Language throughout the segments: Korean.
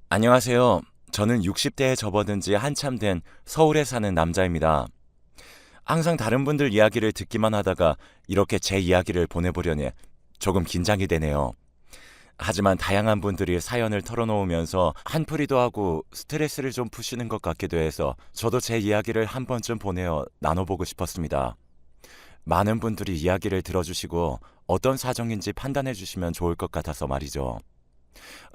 안녕하세요. 저는 60대에 접어든 지 한참 된 서울에 사는 남자입니다. 항상 다른 분들 이야기를 듣기만 하다가 이렇게 제 이야기를 보내보려니 조금 긴장이 되네요. 하지만 다양한 분들이 사연을 털어놓으면서 한풀이도 하고 스트레스를 좀 푸시는 것 같기도 해서 저도 제 이야기를 한 번쯤 보내어 나눠보고 싶었습니다. 많은 분들이 이야기를 들어주시고 어떤 사정인지 판단해 주시면 좋을 것 같아서 말이죠.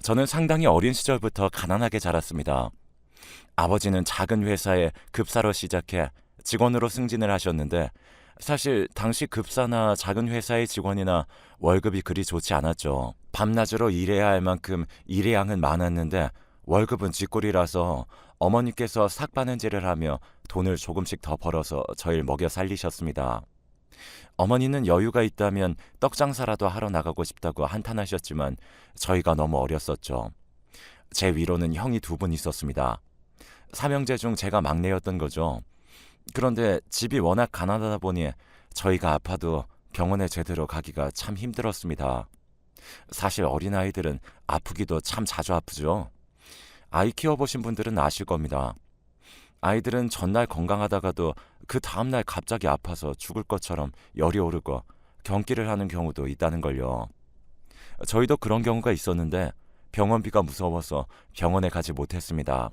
저는 상당히 어린 시절부터 가난하게 자랐습니다. 아버지는 작은 회사에 급사로 시작해 직원으로 승진을 하셨는데 사실 당시 급사나 작은 회사의 직원이나 월급이 그리 좋지 않았죠. 밤낮으로 일해야 할 만큼 일의 양은 많았는데 월급은 쥐꼬리라서 어머니께서 삭바느질을 하며 돈을 조금씩 더 벌어서 저희를 먹여 살리셨습니다. 어머니는 여유가 있다면 떡 장사라도 하러 나가고 싶다고 한탄하셨지만 저희가 너무 어렸었죠. 제 위로는 형이 두 분 있었습니다. 삼형제 중 제가 막내였던 거죠. 그런데 집이 워낙 가난하다 보니 저희가 아파도 병원에 제대로 가기가 참 힘들었습니다. 사실 어린아이들은 아프기도 참 자주 아프죠. 아이 키워보신 분들은 아실 겁니다. 아이들은 전날 건강하다가도 그 다음날 갑자기 아파서 죽을 것처럼 열이 오르고 경기를 하는 경우도 있다는 걸요. 저희도 그런 경우가 있었는데 병원비가 무서워서 병원에 가지 못했습니다.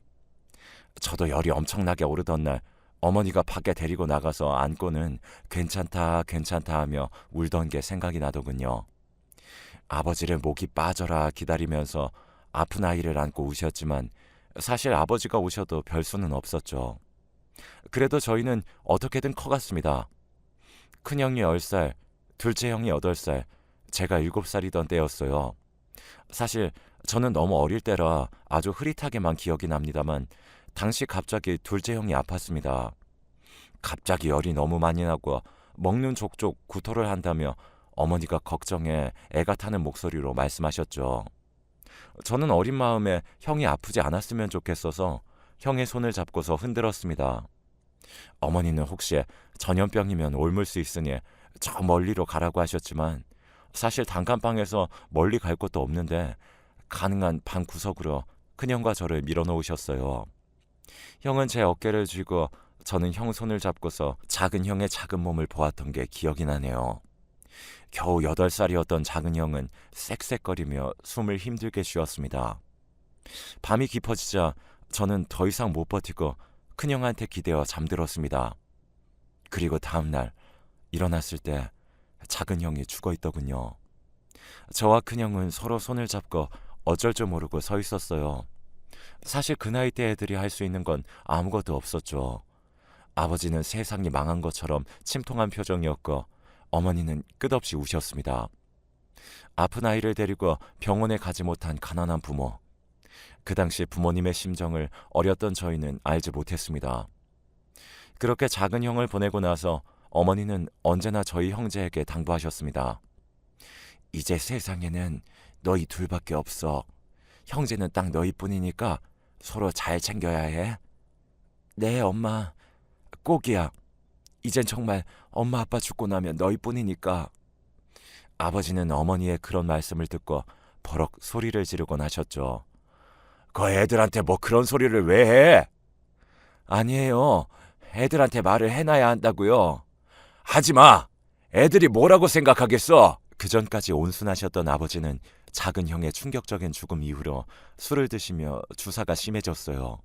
저도 열이 엄청나게 오르던 날 어머니가 밖에 데리고 나가서 안고는 괜찮다 괜찮다 하며 울던 게 생각이 나더군요. 아버지를 목이 빠져라 기다리면서 아픈 아이를 안고 우셨지만 사실 아버지가 오셔도 별 수는 없었죠. 그래도 저희는 어떻게든 커갔습니다. 큰형이 10살, 둘째 형이 8살, 제가 7살이던 때였어요. 사실 저는 너무 어릴 때라 아주 흐릿하게만 기억이 납니다만 당시 갑자기 둘째 형이 아팠습니다. 갑자기 열이 너무 많이 나고 먹는 족족 구토를 한다며 어머니가 걱정해 애가 타는 목소리로 말씀하셨죠. 저는 어린 마음에 형이 아프지 않았으면 좋겠어서 형의 손을 잡고서 흔들었습니다. 어머니는 혹시 전염병이면 옮을 수 있으니 저 멀리로 가라고 하셨지만 사실 단칸방에서 멀리 갈 곳도 없는데 가능한 방 구석으로 큰형과 저를 밀어놓으셨어요. 형은 제 어깨를 쥐고 저는 형 손을 잡고서 작은 형의 작은 몸을 보았던 게 기억이 나네요. 겨우 8살이었던 작은 형은 쌕쌕거리며 숨을 힘들게 쉬었습니다. 밤이 깊어지자 저는 더 이상 못 버티고 큰형한테 기대어 잠들었습니다. 그리고 다음날 일어났을 때 작은 형이 죽어 있더군요. 저와 큰형은 서로 손을 잡고 어쩔 줄 모르고 서 있었어요. 사실 그 나이 때 애들이 할 수 있는 건 아무것도 없었죠. 아버지는 세상이 망한 것처럼 침통한 표정이었고 어머니는 끝없이 우셨습니다. 아픈 아이를 데리고 병원에 가지 못한 가난한 부모. 그 당시 부모님의 심정을 어렸던 저희는 알지 못했습니다. 그렇게 작은 형을 보내고 나서 어머니는 언제나 저희 형제에게 당부하셨습니다. 이제 세상에는 너희 둘밖에 없어. 형제는 딱 너희뿐이니까 서로 잘 챙겨야 해. 네, 엄마. 꼭이야. 이젠 정말 엄마 아빠 죽고 나면 너희뿐이니까. 아버지는 어머니의 그런 말씀을 듣고 버럭 소리를 지르곤 하셨죠. 그 애들한테 뭐 그런 소리를 왜 해? 아니에요. 애들한테 말을 해놔야 한다고요. 하지 마. 애들이 뭐라고 생각하겠어? 그 전까지 온순하셨던 아버지는 작은 형의 충격적인 죽음 이후로 술을 드시며 주사가 심해졌어요.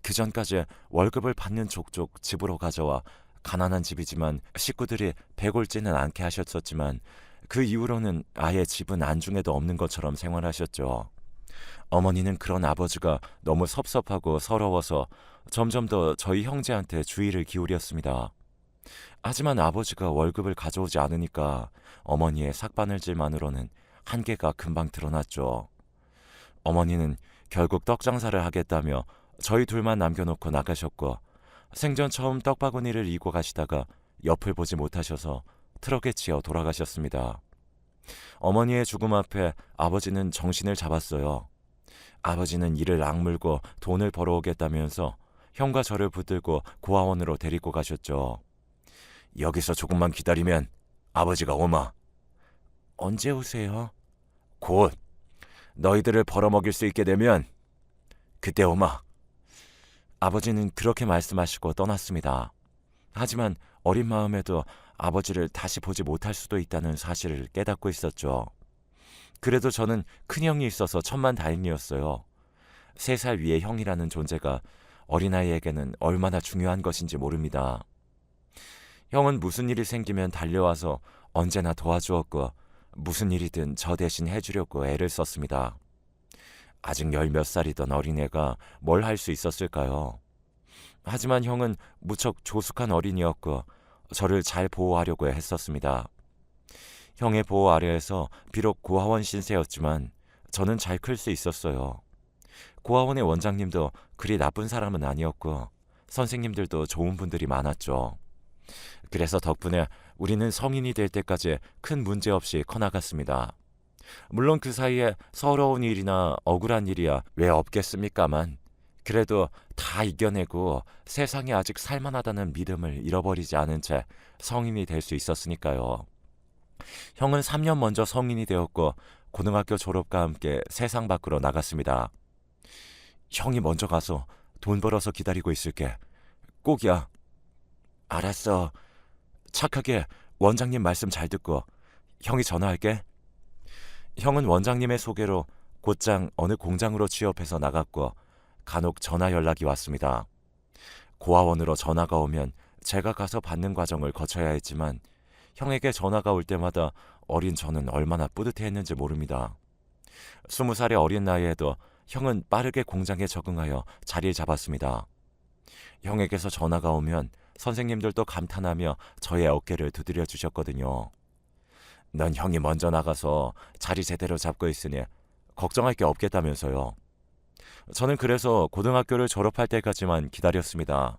그 전까지 월급을 받는 족족 집으로 가져와 가난한 집이지만 식구들이 배골지는 않게 하셨었지만 그 이후로는 아예 집은 안중에도 없는 것처럼 생활하셨죠. 어머니는 그런 아버지가 너무 섭섭하고 서러워서 점점 더 저희 형제한테 주의를 기울였습니다. 하지만 아버지가 월급을 가져오지 않으니까 어머니의 삭바늘질만으로는 한계가 금방 드러났죠. 어머니는 결국 떡 장사를 하겠다며 저희 둘만 남겨놓고 나가셨고 생전 처음 떡바구니를 이고 가시다가 옆을 보지 못하셔서 트럭에 치여 돌아가셨습니다. 어머니의 죽음 앞에 아버지는 정신을 잡았어요. 아버지는 이를 악물고 돈을 벌어오겠다면서 형과 저를 붙들고 고아원으로 데리고 가셨죠. 여기서 조금만 기다리면 아버지가 오마. 언제 오세요? 곧. 너희들을 벌어먹일 수 있게 되면 그때 엄마, 아버지는 그렇게 말씀하시고 떠났습니다. 하지만 어린 마음에도 아버지를 다시 보지 못할 수도 있다는 사실을 깨닫고 있었죠. 그래도 저는 큰형이 있어서 천만다행이었어요. 3살 위의 형이라는 존재가 어린아이에게는 얼마나 중요한 것인지 모릅니다. 형은 무슨 일이 생기면 달려와서 언제나 도와주었고 무슨 일이든 저 대신 해주려고 애를 썼습니다. 아직 10몇 살이던 어린애가 뭘 할 수 있었을까요? 하지만 형은 무척 조숙한 어린이였고 저를 잘 보호하려고 했었습니다. 형의 보호 아래에서 비록 고아원 신세였지만 저는 잘 클 수 있었어요. 고아원의 원장님도 그리 나쁜 사람은 아니었고 선생님들도 좋은 분들이 많았죠. 그래서 덕분에 우리는 성인이 될 때까지 큰 문제 없이 커나갔습니다. 물론 그 사이에 서러운 일이나 억울한 일이야 왜 없겠습니까만 그래도 다 이겨내고 세상에 아직 살만하다는 믿음을 잃어버리지 않은 채 성인이 될 수 있었으니까요. 형은 3년 먼저 성인이 되었고 고등학교 졸업과 함께 세상 밖으로 나갔습니다. 형이 먼저 가서 돈 벌어서 기다리고 있을게. 꼭이야. 알았어. 착하게 원장님 말씀 잘 듣고 형이 전화할게. 형은 원장님의 소개로 곧장 어느 공장으로 취업해서 나갔고 간혹 전화 연락이 왔습니다. 고아원으로 전화가 오면 제가 가서 받는 과정을 거쳐야 했지만 형에게 전화가 올 때마다 어린 저는 얼마나 뿌듯해했는지 모릅니다. 20살의 어린 나이에도 형은 빠르게 공장에 적응하여 자리를 잡았습니다. 형에게서 전화가 오면 선생님들도 감탄하며 저의 어깨를 두드려 주셨거든요. 넌 형이 먼저 나가서 자리 제대로 잡고 있으니 걱정할 게 없겠다면서요. 저는 그래서 고등학교를 졸업할 때까지만 기다렸습니다.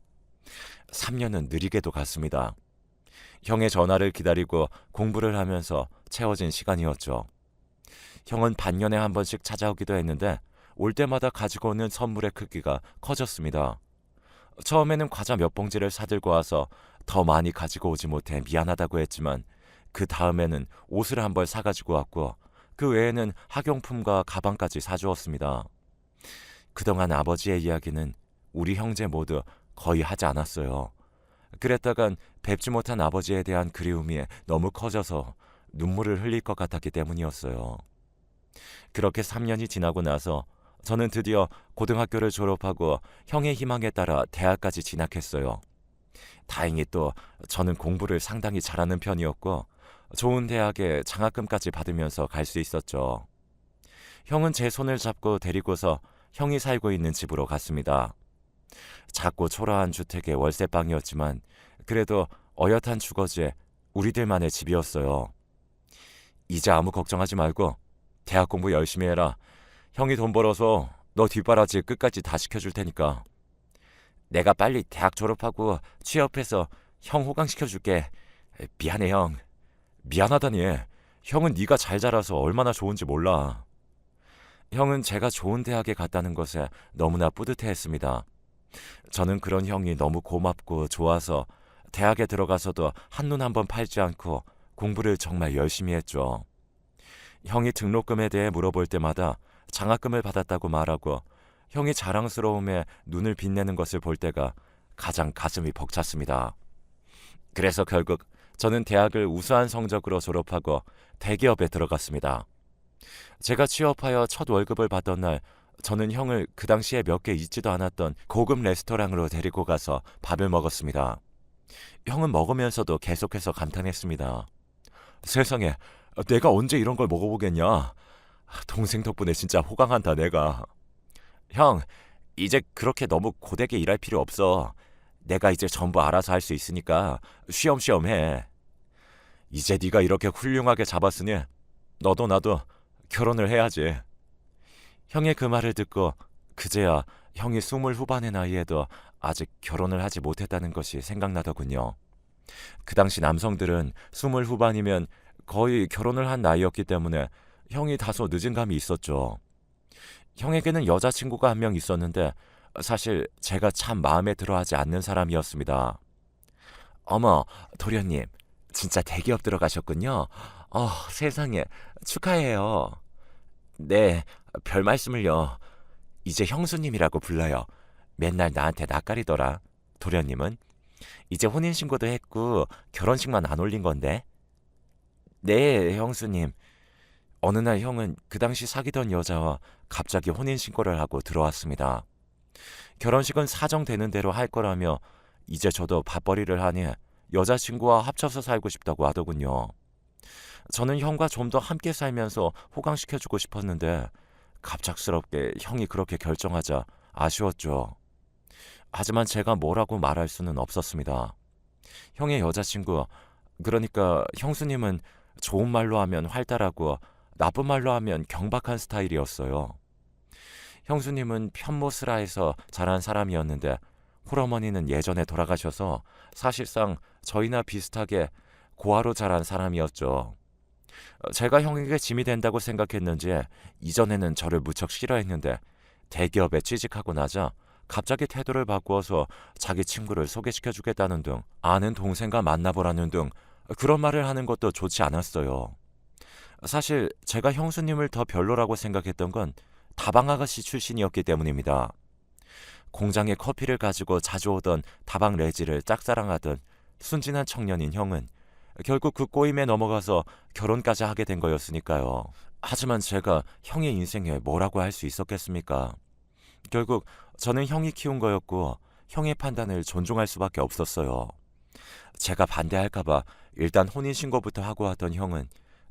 3년은 느리게도 갔습니다. 형의 전화를 기다리고 공부를 하면서 채워진 시간이었죠. 형은 반년에 한 번씩 찾아오기도 했는데 올 때마다 가지고 오는 선물의 크기가 커졌습니다. 처음에는 과자 몇 봉지를 사들고 와서 더 많이 가지고 오지 못해 미안하다고 했지만 그 다음에는 옷을 한 벌 사가지고 왔고 그 외에는 학용품과 가방까지 사주었습니다. 그동안 아버지의 이야기는 우리 형제 모두 거의 하지 않았어요. 그랬다간 뵙지 못한 아버지에 대한 그리움이 너무 커져서 눈물을 흘릴 것 같았기 때문이었어요. 그렇게 3년이 지나고 나서 저는 드디어 고등학교를 졸업하고 형의 희망에 따라 대학까지 진학했어요. 다행히 또 저는 공부를 상당히 잘하는 편이었고 좋은 대학에 장학금까지 받으면서 갈 수 있었죠. 형은 제 손을 잡고 데리고서 형이 살고 있는 집으로 갔습니다. 작고 초라한 주택의 월세방이었지만 그래도 어엿한 주거지에 우리들만의 집이었어요. 이제 아무 걱정하지 말고 대학 공부 열심히 해라. 형이 돈 벌어서 너 뒷바라지 끝까지 다 시켜줄 테니까. 내가 빨리 대학 졸업하고 취업해서 형 호강시켜줄게. 미안해 형. 미안하다니. 형은 네가 잘 자라서 얼마나 좋은지 몰라. 형은 제가 좋은 대학에 갔다는 것에 너무나 뿌듯해했습니다. 저는 그런 형이 너무 고맙고 좋아서 대학에 들어가서도 한눈 한번 팔지 않고 공부를 정말 열심히 했죠. 형이 등록금에 대해 물어볼 때마다 장학금을 받았다고 말하고 형이 자랑스러움에 눈을 빛내는 것을 볼 때가 가장 가슴이 벅찼습니다. 그래서 결국 저는 대학을 우수한 성적으로 졸업하고 대기업에 들어갔습니다. 제가 취업하여 첫 월급을 받던 날 저는 형을 그 당시에 몇 개 있지도 않았던 고급 레스토랑으로 데리고 가서 밥을 먹었습니다. 형은 먹으면서도 계속해서 감탄했습니다. 세상에, 내가 언제 이런 걸 먹어보겠냐. 동생 덕분에 진짜 호강한다 내가. 형, 이제 그렇게 너무 고되게 일할 필요 없어. 내가 이제 전부 알아서 할 수 있으니까 쉬엄쉬엄 해. 이제 네가 이렇게 훌륭하게 잡았으니 너도 나도 결혼을 해야지. 형의 그 말을 듣고 그제야 형이 20 후반의 나이에도 아직 결혼을 하지 못했다는 것이 생각나더군요. 그 당시 남성들은 20 후반이면 거의 결혼을 한 나이였기 때문에 형이 다소 늦은 감이 있었죠. 형에게는 여자친구가 한 명 있었는데 사실 제가 참 마음에 들어하지 않는 사람이었습니다. 어머, 도련님, 진짜 대기업 들어가셨군요. 세상에, 축하해요. 네, 별 말씀을요. 이제 형수님이라고 불러요. 맨날 나한테 낯가리더라. 도련님은 이제 혼인신고도 했고 결혼식만 안 올린 건데. 네, 형수님. 어느 날 형은 그 당시 사귀던 여자와 갑자기 혼인신고를 하고 들어왔습니다. 결혼식은 사정되는 대로 할 거라며 이제 저도 밥벌이를 하니 여자친구와 합쳐서 살고 싶다고 하더군요. 저는 형과 좀 더 함께 살면서 호강시켜주고 싶었는데 갑작스럽게 형이 그렇게 결정하자 아쉬웠죠. 하지만 제가 뭐라고 말할 수는 없었습니다. 형의 여자친구, 그러니까 형수님은 좋은 말로 하면 활달하고 나쁜 말로 하면 경박한 스타일이었어요. 형수님은 편모스라에서 자란 사람이었는데 홀어머니는 예전에 돌아가셔서 사실상 저희나 비슷하게 고아로 자란 사람이었죠. 제가 형에게 짐이 된다고 생각했는지 이전에는 저를 무척 싫어했는데 대기업에 취직하고 나자 갑자기 태도를 바꾸어서 자기 친구를 소개시켜주겠다는 등 아는 동생과 만나보라는 등 그런 말을 하는 것도 좋지 않았어요. 사실 제가 형수님을 더 별로라고 생각했던 건 다방 아가씨 출신이었기 때문입니다. 공장에 커피를 가지고 자주 오던 다방 레지를 짝사랑하던 순진한 청년인 형은 결국 그 꼬임에 넘어가서 결혼까지 하게 된 거였으니까요. 하지만 제가 형의 인생에 뭐라고 할 수 있었겠습니까? 결국 저는 형이 키운 거였고 형의 판단을 존중할 수밖에 없었어요. 제가 반대할까봐 일단 혼인신고부터 하고 왔던 형은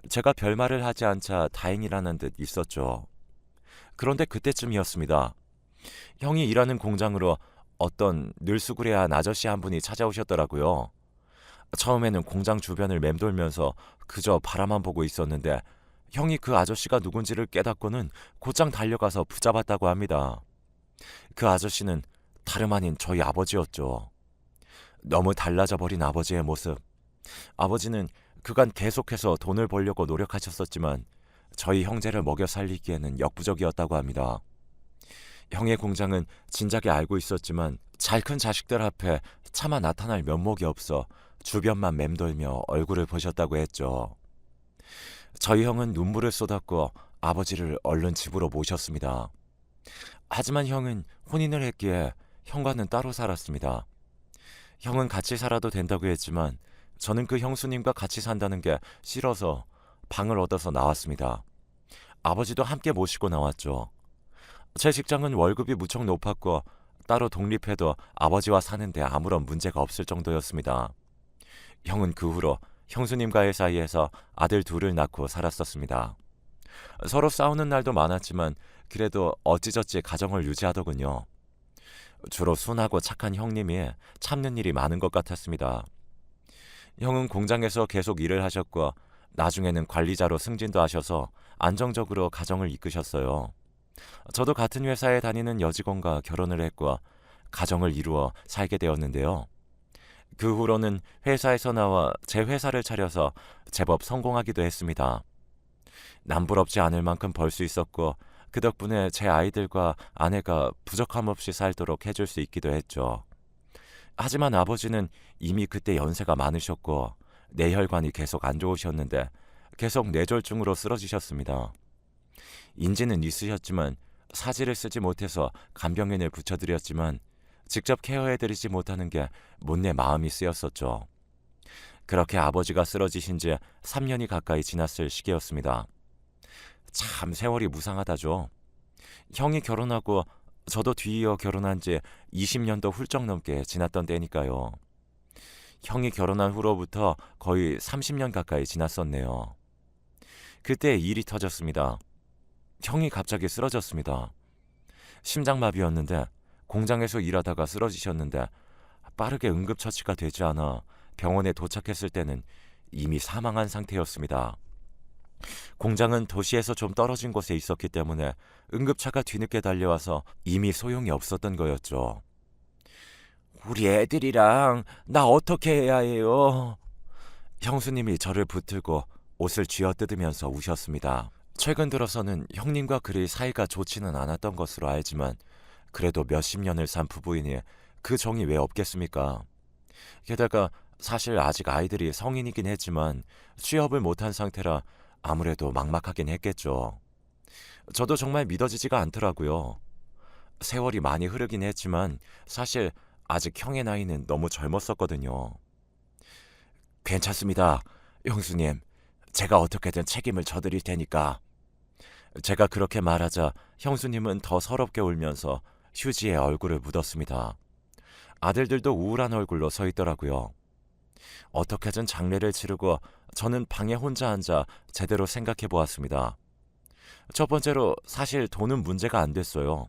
제가 별말을 하지 않자 다행이라는 듯 있었죠. 그런데 그때쯤이었습니다. 형이 일하는 공장으로 어떤 늘수구레한 아저씨 한 분이 찾아오셨더라고요. 처음에는 공장 주변을 맴돌면서 그저 바라만 보고 있었는데 형이 그 아저씨가 누군지를 깨닫고는 곧장 달려가서 붙잡았다고 합니다. 그 아저씨는 다름 아닌 저희 아버지였죠. 너무 달라져 버린 아버지의 모습. 아버지는 그간 계속해서 돈을 벌려고 노력하셨었지만 저희 형제를 먹여 살리기에는 역부족이었다고 합니다. 형의 공장은 진작에 알고 있었지만 잘 큰 자식들 앞에 차마 나타날 면목이 없어 주변만 맴돌며 얼굴을 보셨다고 했죠. 저희 형은 눈물을 쏟았고 아버지를 얼른 집으로 모셨습니다. 하지만 형은 혼인을 했기에 형과는 따로 살았습니다. 형은 같이 살아도 된다고 했지만 저는 그 형수님과 같이 산다는 게 싫어서 방을 얻어서 나왔습니다. 아버지도 함께 모시고 나왔죠. 제 직장은 월급이 무척 높았고 따로 독립해도 아버지와 사는데 아무런 문제가 없을 정도였습니다. 형은 그 후로 형수님과의 사이에서 아들 둘을 낳고 살았었습니다. 서로 싸우는 날도 많았지만 그래도 어찌저찌 가정을 유지하더군요. 주로 순하고 착한 형님이 참는 일이 많은 것 같았습니다. 형은 공장에서 계속 일을 하셨고 나중에는 관리자로 승진도 하셔서 안정적으로 가정을 이끄셨어요. 저도 같은 회사에 다니는 여직원과 결혼을 했고 가정을 이루어 살게 되었는데요. 그 후로는 회사에서 나와 제 회사를 차려서 제법 성공하기도 했습니다. 남부럽지 않을 만큼 벌 수 있었고 그 덕분에 제 아이들과 아내가 부족함 없이 살도록 해줄 수 있기도 했죠. 하지만 아버지는 이미 그때 연세가 많으셨고 뇌혈관이 계속 안 좋으셨는데 계속 뇌졸중으로 쓰러지셨습니다. 인지는 있으셨지만 사지를 쓰지 못해서 간병인을 붙여드렸지만 직접 케어해드리지 못하는 게 못내 마음이 쓰였었죠. 그렇게 아버지가 쓰러지신 지 3년이 가까이 지났을 시기였습니다. 참 세월이 무상하다죠. 형이 결혼하고 저도 뒤이어 결혼한 지 20년도 훌쩍 넘게 지났던 때니까요. 형이 결혼한 후로부터 거의 30년 가까이 지났었네요. 그때 일이 터졌습니다. 형이 갑자기 쓰러졌습니다. 심장마비였는데 공장에서 일하다가 쓰러지셨는데 빠르게 응급처치가 되지 않아 병원에 도착했을 때는 이미 사망한 상태였습니다. 공장은 도시에서 좀 떨어진 곳에 있었기 때문에 응급차가 뒤늦게 달려와서 이미 소용이 없었던 거였죠. 우리 애들이랑 나 어떻게 해야 해요? 형수님이 저를 붙들고 옷을 쥐어뜯으면서 우셨습니다. 최근 들어서는 형님과 그리 사이가 좋지는 않았던 것으로 알지만 그래도 몇십 년을 산 부부이니 그 정이 왜 없겠습니까? 게다가 사실 아직 아이들이 성인이긴 했지만 취업을 못한 상태라 아무래도 막막하긴 했겠죠. 저도 정말 믿어지지가 않더라고요. 세월이 많이 흐르긴 했지만 사실 아직 형의 나이는 너무 젊었었거든요. 괜찮습니다. 형수님, 제가 어떻게든 책임을 져드릴 테니까. 제가 그렇게 말하자 형수님은 더 서럽게 울면서 휴지에 얼굴을 묻었습니다. 아들들도 우울한 얼굴로 서 있더라고요. 어떻게든 장례를 치르고 저는 방에 혼자 앉아 제대로 생각해 보았습니다. 첫 번째로 사실 돈은 문제가 안 됐어요.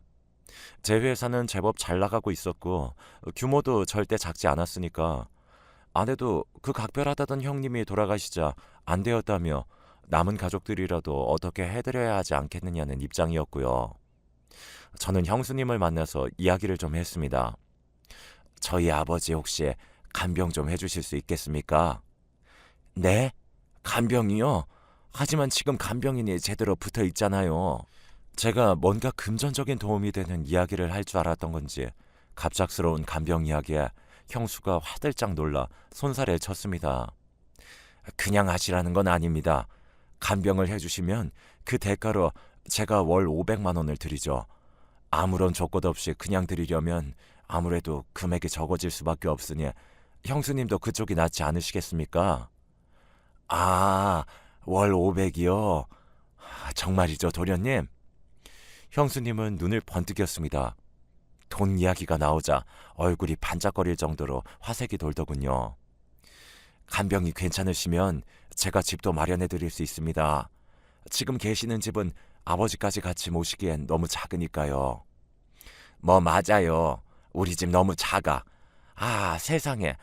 제 회사는 제법 잘 나가고 있었고 규모도 절대 작지 않았으니까 아내도 그 각별하다던 형님이 돌아가시자 안 되었다며 남은 가족들이라도 어떻게 해드려야 하지 않겠느냐는 입장이었고요. 저는 형수님을 만나서 이야기를 좀 했습니다. 저희 아버지 혹시 간병 좀 해주실 수 있겠습니까? 네? 간병이요? 하지만 지금 간병인이 제대로 붙어 있잖아요. 제가 뭔가 금전적인 도움이 되는 이야기를 할 줄 알았던 건지 갑작스러운 간병 이야기에 형수가 화들짝 놀라 손살을 쳤습니다. 그냥 하시라는 건 아닙니다. 간병을 해주시면 그 대가로 제가 월 500만 원을 드리죠. 아무런 조건 없이 그냥 드리려면 아무래도 금액이 적어질 수밖에 없으니 형수님도 그쪽이 낫지 않으시겠습니까? 아, 월 500이요? 정말이죠, 도련님? 형수님은 눈을 번뜩였습니다. 돈 이야기가 나오자 얼굴이 반짝거릴 정도로 화색이 돌더군요. 간병이 괜찮으시면 제가 집도 마련해 드릴 수 있습니다. 지금 계시는 집은 아버지까지 같이 모시기엔 너무 작으니까요. 뭐 맞아요. 우리 집 너무 작아. 아, 세상에.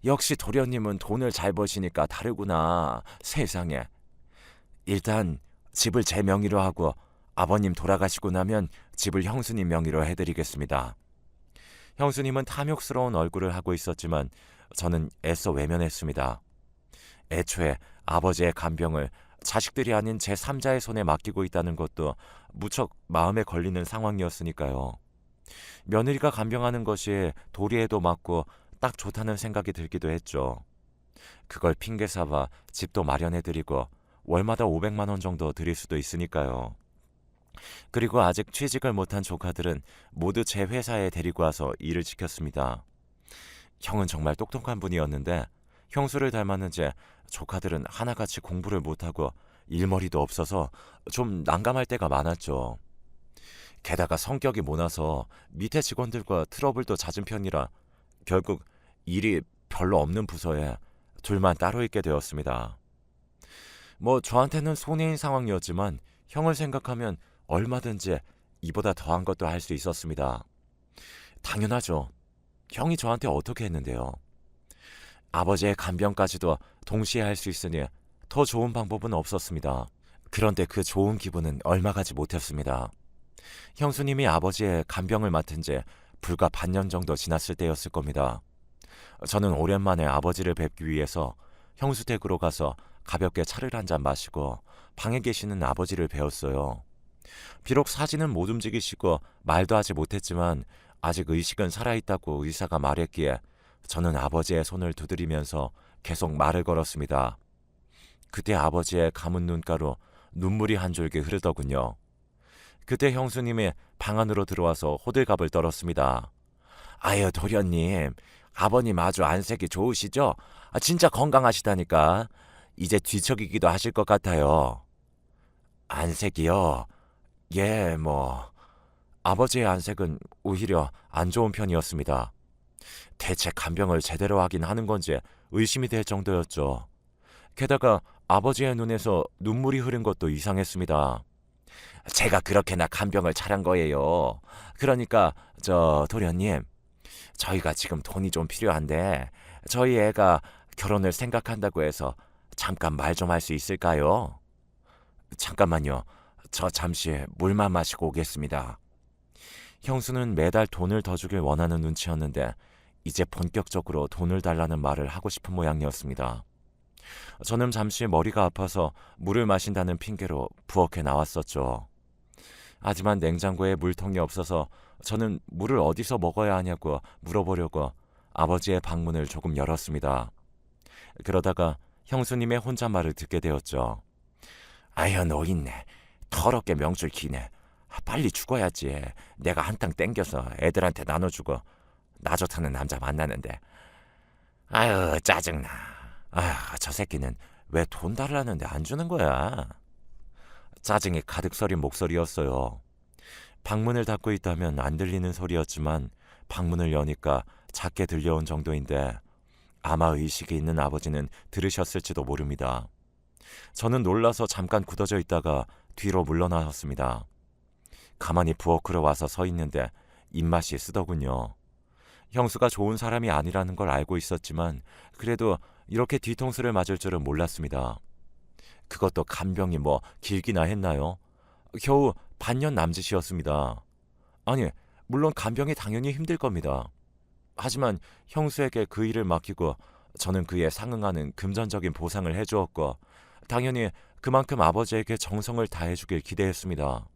역시 도련님은 돈을 잘 버시니까 다르구나. 세상에. 일단 집을 제 명의로 하고 아버님 돌아가시고 나면 집을 형수님 명의로 해드리겠습니다. 형수님은 탐욕스러운 얼굴을 하고 있었지만 저는 애써 외면했습니다. 애초에 아버지의 간병을 자식들이 아닌 제3자의 손에 맡기고 있다는 것도 무척 마음에 걸리는 상황이었으니까요. 며느리가 간병하는 것이 도리에도 맞고 딱 좋다는 생각이 들기도 했죠. 그걸 핑계 삼아 집도 마련해드리고 월마다 500만 원 정도 드릴 수도 있으니까요. 그리고 아직 취직을 못한 조카들은 모두 제 회사에 데리고 와서 일을 시켰습니다. 형은 정말 똑똑한 분이었는데 형수를 닮았는지 조카들은 하나같이 공부를 못하고 일머리도 없어서 좀 난감할 때가 많았죠. 게다가 성격이 모나서 밑에 직원들과 트러블도 잦은 편이라 결국 일이 별로 없는 부서에 둘만 따로 있게 되었습니다. 뭐 저한테는 손해인 상황이었지만 형을 생각하면 얼마든지 이보다 더한 것도 할 수 있었습니다. 당연하죠. 형이 저한테 어떻게 했는데요. 아버지의 간병까지도 동시에 할 수 있으니 더 좋은 방법은 없었습니다. 그런데 그 좋은 기분은 얼마 가지 못했습니다. 형수님이 아버지의 간병을 맡은 지 불과 반년 정도 지났을 때였을 겁니다. 저는 오랜만에 아버지를 뵙기 위해서 형수 댁으로 가서 가볍게 차를 한 잔 마시고 방에 계시는 아버지를 뵈었어요. 비록 사진은 못 움직이시고 말도 하지 못했지만 아직 의식은 살아있다고 의사가 말했기에 저는 아버지의 손을 두드리면서 계속 말을 걸었습니다. 그때 아버지의 감은 눈가로 눈물이 한 줄기 흐르더군요. 그때 형수님이 방 안으로 들어와서 호들갑을 떨었습니다. 아유, 도련님, 아버님 아주 안색이 좋으시죠? 진짜 건강하시다니까. 이제 뒤척이기도 하실 것 같아요. 안색이요? 예, 뭐... 아버지의 안색은 오히려 안 좋은 편이었습니다. 대체 간병을 제대로 하긴 하는 건지 의심이 될 정도였죠. 게다가 아버지의 눈에서 눈물이 흐른 것도 이상했습니다. 제가 그렇게나 간병을 잘한 거예요. 그러니까 도련님, 저희가 지금 돈이 좀 필요한데 저희 애가 결혼을 생각한다고 해서 잠깐 말 좀 할 수 있을까요? 잠깐만요. 저 잠시 물만 마시고 오겠습니다. 형수는 매달 돈을 더 주길 원하는 눈치였는데 이제 본격적으로 돈을 달라는 말을 하고 싶은 모양이었습니다. 저는 잠시 머리가 아파서 물을 마신다는 핑계로 부엌에 나왔었죠. 하지만 냉장고에 물통이 없어서 저는 물을 어디서 먹어야 하냐고 물어보려고 아버지의 방문을 조금 열었습니다. 그러다가 형수님의 혼잣말을 듣게 되었죠. 아유, 노인네. 더럽게 명줄 기네. 빨리 죽어야지. 내가 한탕 땡겨서 애들한테 나눠주고 나 좋다는 남자 만나는데. 아유, 짜증나. 아유, 저 새끼는 왜 돈 달라는데 안 주는 거야? 짜증이 가득 서린 목소리였어요. 방문을 닫고 있다면 안 들리는 소리였지만 방문을 여니까 작게 들려온 정도인데 아마 의식이 있는 아버지는 들으셨을지도 모릅니다. 저는 놀라서 잠깐 굳어져 있다가 뒤로 물러나섰습니다. 가만히 부엌으로 와서 서 있는데 입맛이 쓰더군요. 형수가 좋은 사람이 아니라는 걸 알고 있었지만 그래도 이렇게 뒤통수를 맞을 줄은 몰랐습니다. 그것도 간병이 뭐 길기나 했나요? 겨우 반년 남짓이었습니다. 아니, 물론 간병이 당연히 힘들 겁니다. 하지만 형수에게 그 일을 맡기고 저는 그에 상응하는 금전적인 보상을 해주었고 당연히 그만큼 아버지에게 정성을 다해주길 기대했습니다.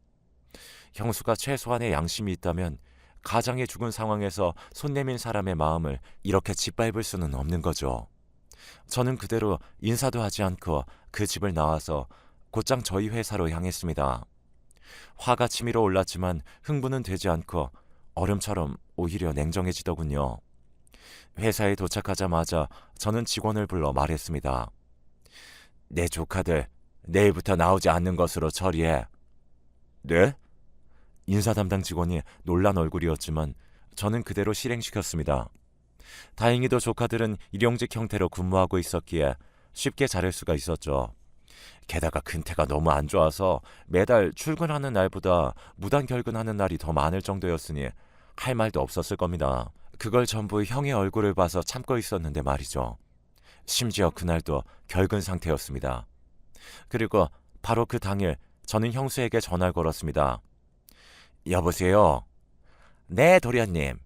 형수가 최소한의 양심이 있다면 가장이 죽은 상황에서 손 내민 사람의 마음을 이렇게 짓밟을 수는 없는 거죠. 저는 그대로 인사도 하지 않고 그 집을 나와서 곧장 저희 회사로 향했습니다. 화가 치밀어 올랐지만 흥분은 되지 않고 얼음처럼 오히려 냉정해지더군요. 회사에 도착하자마자 저는 직원을 불러 말했습니다. 내 조카들 내일부터 나오지 않는 것으로 처리해. 네? 인사 담당 직원이 놀란 얼굴이었지만 저는 그대로 실행시켰습니다. 다행히도 조카들은 일용직 형태로 근무하고 있었기에 쉽게 자를 수가 있었죠. 게다가 근태가 너무 안 좋아서 매달 출근하는 날보다 무단 결근하는 날이 더 많을 정도였으니 할 말도 없었을 겁니다. 그걸 전부 형의 얼굴을 봐서 참고 있었는데 말이죠. 심지어 그날도 결근 상태였습니다. 그리고 바로 그 당일 저는 형수에게 전화를 걸었습니다. 여보세요? 네, 도련님.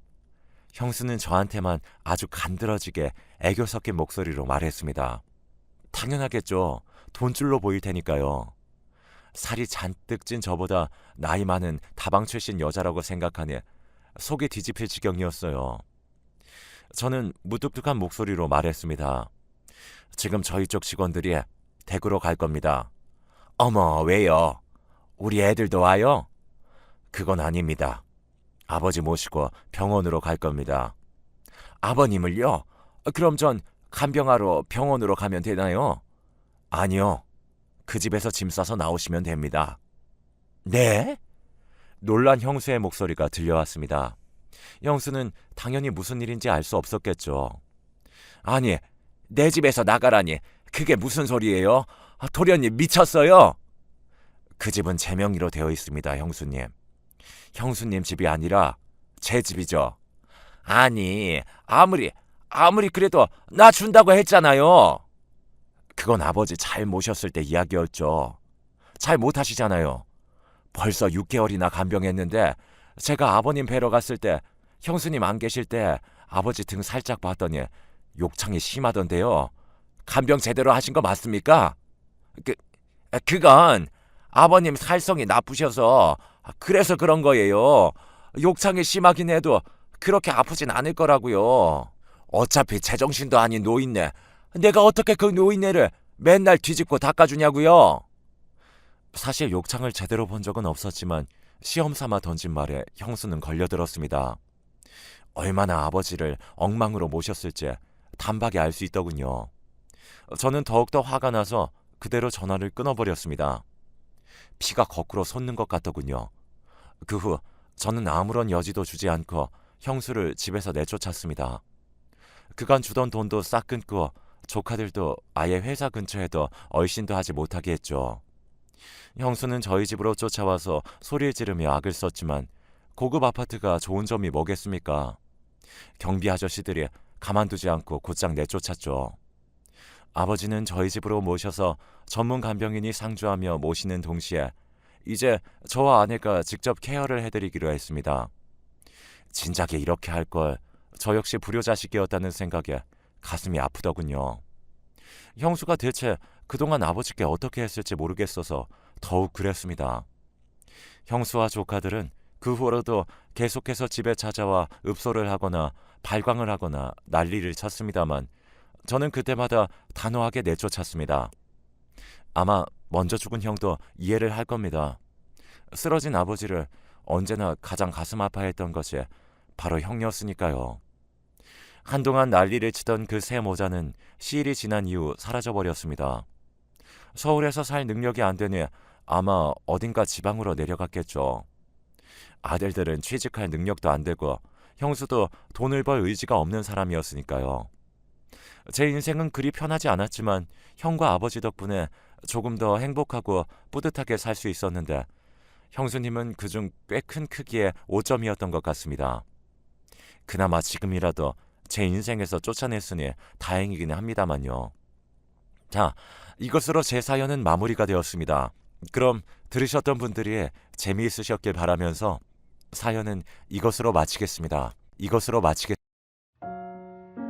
형수는 저한테만 아주 간드러지게 애교 섞인 목소리로 말했습니다. 당연하겠죠. 돈줄로 보일 테니까요. 살이 잔뜩 찐 저보다 나이 많은 다방 출신 여자라고 생각하니 속이 뒤집힐 지경이었어요. 저는 무뚝뚝한 목소리로 말했습니다. 지금 저희 쪽 직원들이 댁으로 갈 겁니다. 어머, 왜요? 우리 애들도 와요? 그건 아닙니다. 아버지 모시고 병원으로 갈 겁니다. 아버님을요? 그럼 전 간병하러 병원으로 가면 되나요? 아니요. 그 집에서 짐 싸서 나오시면 됩니다. 네? 놀란 형수의 목소리가 들려왔습니다. 형수는 당연히 무슨 일인지 알 수 없었겠죠. 아니, 내 집에서 나가라니 그게 무슨 소리예요? 도련님 미쳤어요? 그 집은 제 명의로 되어 있습니다, 형수님. 형수님 집이 아니라 제 집이죠. 아니, 아무리 그래도 나 준다고 했잖아요. 그건 아버지 잘 모셨을 때 이야기였죠. 잘 못하시잖아요. 벌써 6개월이나 간병했는데 제가 아버님 뵈러 갔을 때 형수님 안 계실 때 아버지 등 살짝 봤더니 욕창이 심하던데요. 간병 제대로 하신 거 맞습니까? 그건 아버님 살성이 나쁘셔서 그래서 그런 거예요. 욕창이 심하긴 해도 그렇게 아프진 않을 거라고요. 어차피 제정신도 아닌 노인네. 내가 어떻게 그 노인네를 맨날 뒤집고 닦아주냐고요. 사실 욕창을 제대로 본 적은 없었지만 시험 삼아 던진 말에 형수는 걸려들었습니다. 얼마나 아버지를 엉망으로 모셨을지 단박에 알 수 있더군요. 저는 더욱더 화가 나서 그대로 전화를 끊어버렸습니다. 피가 거꾸로 솟는 것 같더군요. 그 후 저는 아무런 여지도 주지 않고 형수를 집에서 내쫓았습니다. 그간 주던 돈도 싹 끊고 조카들도 아예 회사 근처에도 얼씬도 하지 못하게 했죠. 형수는 저희 집으로 쫓아와서 소리를 지르며 악을 썼지만 고급 아파트가 좋은 점이 뭐겠습니까? 경비 아저씨들이 가만두지 않고 곧장 내쫓았죠. 아버지는 저희 집으로 모셔서 전문 간병인이 상주하며 모시는 동시에 이제 저와 아내가 직접 케어를 해드리기로 했습니다. 진작에 이렇게 할 걸 저 역시 불효자식이었다는 생각에 가슴이 아프더군요. 형수가 대체 그동안 아버지께 어떻게 했을지 모르겠어서 더욱 그랬습니다. 형수와 조카들은 그 후로도 계속해서 집에 찾아와 읍소를 하거나 발광을 하거나 난리를 쳤습니다만 저는 그때마다 단호하게 내쫓았습니다. 아마 먼저 죽은 형도 이해를 할 겁니다. 쓰러진 아버지를 언제나 가장 가슴 아파했던 것이 바로 형이었으니까요. 한동안 난리를 치던 그 새 모자는 시일이 지난 이후 사라져버렸습니다. 서울에서 살 능력이 안 되니 아마 어딘가 지방으로 내려갔겠죠. 아들들은 취직할 능력도 안 되고 형수도 돈을 벌 의지가 없는 사람이었으니까요. 제 인생은 그리 편하지 않았지만 형과 아버지 덕분에 조금 더 행복하고 뿌듯하게 살 수 있었는데 형수님은 그중 꽤 큰 크기의 오점이었던 것 같습니다. 그나마 지금이라도 제 인생에서 쫓아냈으니 다행이긴 합니다만요. 자, 이것으로 제 사연은 마무리가 되었습니다. 그럼 들으셨던 분들이 재미있으셨길 바라면서 사연은 이것으로 마치겠습니다. 이것으로 마치겠습니다.